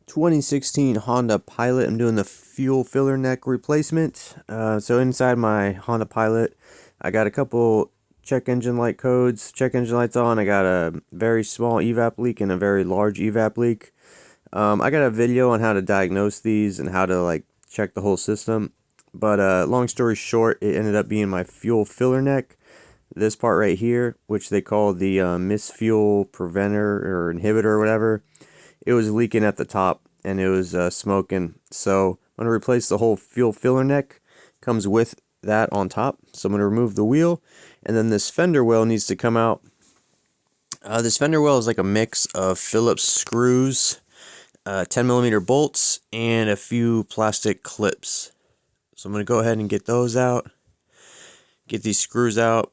2016 Honda Pilot. I'm doing the fuel filler neck replacement. So inside my Honda Pilot, I got a couple check engine light codes, check engine lights on. I got a very small evap leak and a very large evap leak. I got a video on how to diagnose these and how to check the whole system. But long story short, it ended up being my fuel filler neck. This part right here, which they call the misfuel preventer or inhibitor or whatever, it was leaking at the top and it was smoking. So I'm going to replace the whole fuel filler neck. Comes with that on top. So I'm going to remove the wheel, and then this fender well needs to come out. This fender well is like a mix of Phillips screws, 10mm bolts, and a few plastic clips. So I'm going to go ahead and get those out. Get these screws out.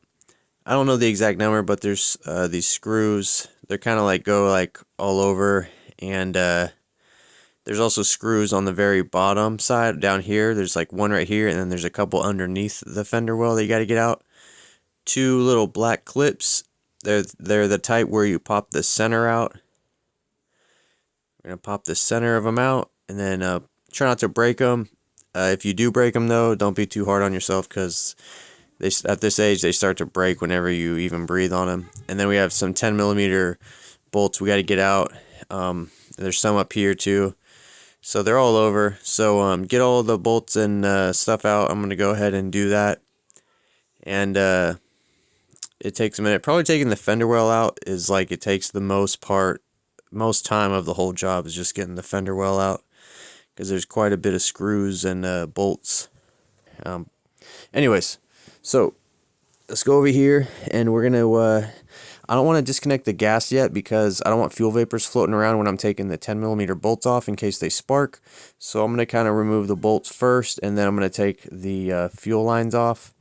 I don't know the exact number, but there's these screws. They're kind of go all over, and there's also screws on the very bottom side down here. There's one right here, and then there's a couple underneath the fender well that you got to get out. Two little black clips. They're the type where you pop the center out. We're gonna pop the center of them out, and then try not to break them. If you do break them though, don't be too hard on yourself, because at this age they start to break whenever you even breathe on them. And then we have some 10mm bolts we got to get out. There's some up here too, so they're all over. So get all the bolts and stuff out. I'm gonna go ahead and do that, and it takes a minute. Probably taking the fender well out is it takes the most time of the whole job is just getting the fender well out, because there's quite a bit of screws and bolts. Anyways, so let's go over here, and we're gonna I don't want to disconnect the gas yet, because I don't want fuel vapors floating around when I'm taking the 10mm bolts off in case they spark. So I'm gonna kind of remove the bolts first, and then I'm gonna take the fuel lines off.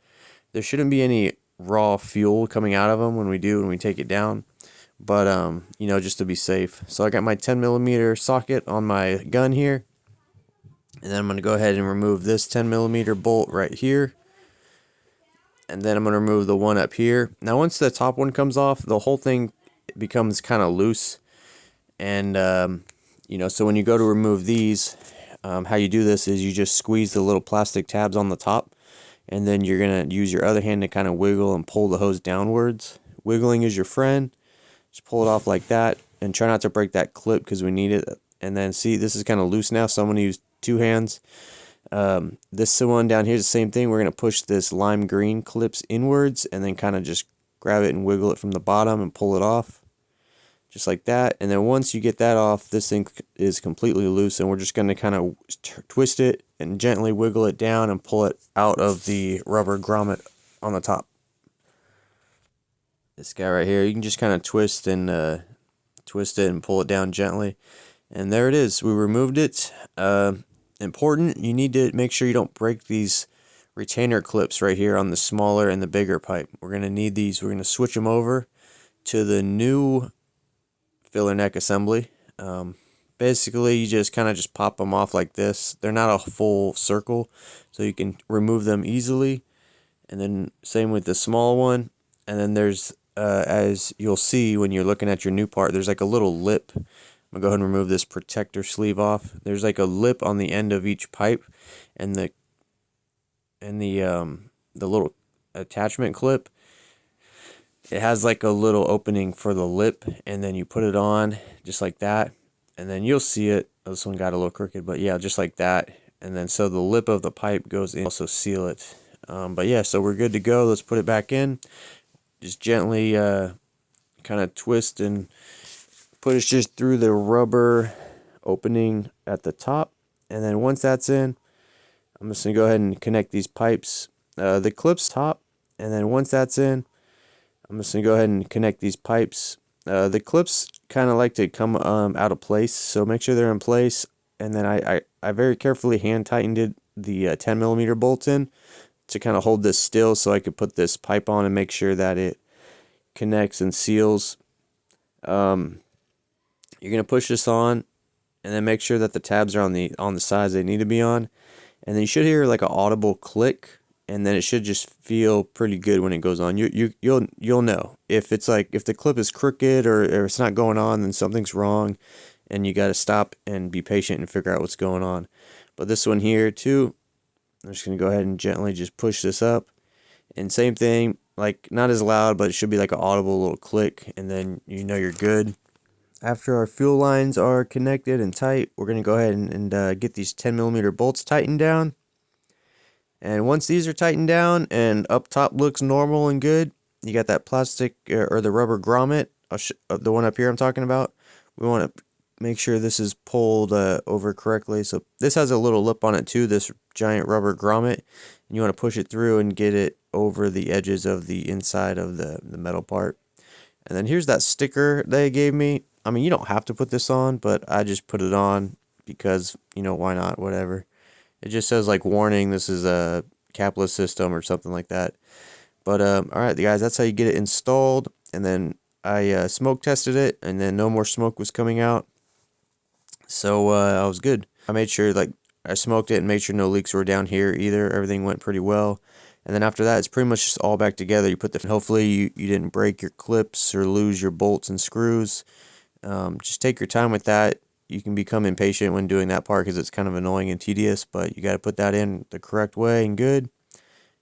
There shouldn't be any raw fuel coming out of them when we take it down, but you know, just to be safe. So I got my 10mm socket on my gun here, and then I'm going to go ahead and remove this 10mm bolt right here, and then I'm going to remove the one up here. Now once the top one comes off, the whole thing becomes kind of loose, and you know, so when you go to remove these, how you do this is you just squeeze the little plastic tabs on the top, and then you're going to use your other hand to kind of wiggle and pull the hose downwards. Wiggling is your friend. Just pull it off like that, and try not to break that clip because we need it. And then see, this is kind of loose now, so I'm going to use two hands. This one down here is the same thing. We're going to push this lime green clips inwards, and then kind of just grab it and wiggle it from the bottom and pull it off. Just like that. And then once you get that off, this thing is completely loose, and we're just going to kind of twist it and gently wiggle it down and pull it out of the rubber grommet on the top. This guy right here, you can just kind of twist it and pull it down gently, and there it is. We removed it. Important, you need to make sure you don't break these retainer clips right here on the smaller and the bigger pipe. We're going to need these. We're going to switch them over to the new filler neck assembly. Basically, you just kind of just pop them off like this. They're not a full circle, so you can remove them easily. And then same with the small one. And then there's, as you'll see when you're looking at your new part, there's a little lip. I'm gonna go ahead and remove this protector sleeve off. There's a lip on the end of each pipe, and the little attachment clip, it has a little opening for the lip, and then you put it on just like that, and then you'll see it. Oh, this one got a little crooked, but yeah, just like that. And then so the lip of the pipe goes in, also seal it. But yeah, so we're good to go. Let's put it back in. Just gently kind of twist and push just through the rubber opening at the top. And then once that's in, I'm just going to go ahead and connect these pipes, the clips top. And then once that's in, I'm just going to go ahead and connect these pipes. The clips kind of like to come out of place, so make sure they're in place. And then I very carefully hand tightened the 10mm bolts in to kind of hold this still, so I could put this pipe on and make sure that it connects and seals. You're going to push this on, and then make sure that the tabs are on the sides they need to be on. And then you should hear an audible click, and then it should just feel pretty good when it goes on. You'll know if it's if the clip is crooked or it's not going on, then something's wrong. and you got to stop and be patient and figure out what's going on. But this one here too, I'm just going to go ahead and gently just push this up, and same thing, like not as loud, but it should be like an audible little click, and then you know you're good. After our fuel lines are connected and tight, we're going to go ahead and get these 10mm bolts tightened down. And once these are tightened down and up top looks normal and good, you got that plastic or the rubber grommet, the one up here I'm talking about. We want to make sure this is pulled over correctly. So this has a little lip on it too, this giant rubber grommet. And you want to push it through and get it over the edges of the inside of the metal part. And then here's that sticker they gave me. I mean, you don't have to put this on, but I just put it on because, you know, why not, whatever. It just says like warning, this is a capless system or something like that. But alright guys, that's how you get it installed. And then I smoke tested it, and then no more smoke was coming out. So I was good. I made sure, like, I smoked it and made sure no leaks were down here either. Everything went pretty well. And then after that, it's pretty much just all back together. You put the, hopefully you didn't break your clips or lose your bolts and screws. Just take your time with that. You can become impatient when doing that part because it's kind of annoying and tedious, but you got to put that in the correct way and good.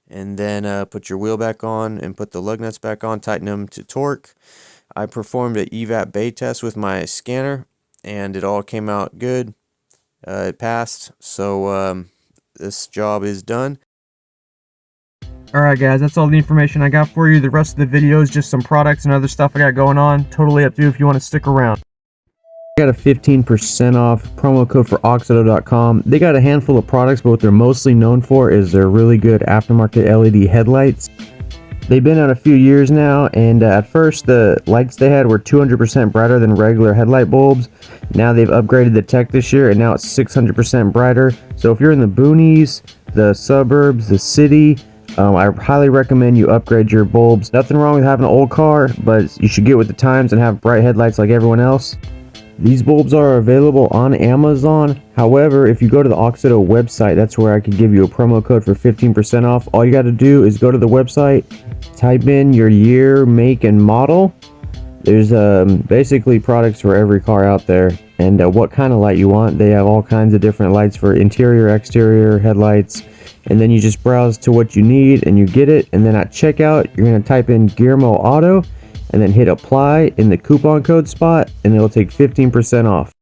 And then put your wheel back on and put the lug nuts back on, tighten them to torque. I performed an EVAP bay test with my scanner, and it all came out good. It passed, so this job is done. Alright guys, that's all the information I got for you. The rest of the video is just some products and other stuff I got going on. Totally up to you if you want to stick around. I got a 15% off promo code for AUXITO.com. They got a handful of products, but what they're mostly known for is their really good aftermarket LED headlights. They've been out a few years now, and at first the lights they had were 200% brighter than regular headlight bulbs. Now they've upgraded the tech this year, and now it's 600% brighter. So if you're in the boonies, the suburbs, the city, I highly recommend you upgrade your bulbs. Nothing wrong with having an old car, but you should get with the times and have bright headlights like everyone else. These bulbs are available on Amazon. However, if you go to the AUXITO website, that's where I could give you a promo code for 15% off. All you got to do is go to the website, type in your year, make, and model. There's basically products for every car out there, and what kind of light you want. They have all kinds of different lights for interior, exterior, headlights, and then you just browse to what you need and you get it. And then at checkout, you're going to type in GearmoAuto and then hit apply in the coupon code spot, and it'll take 15% off.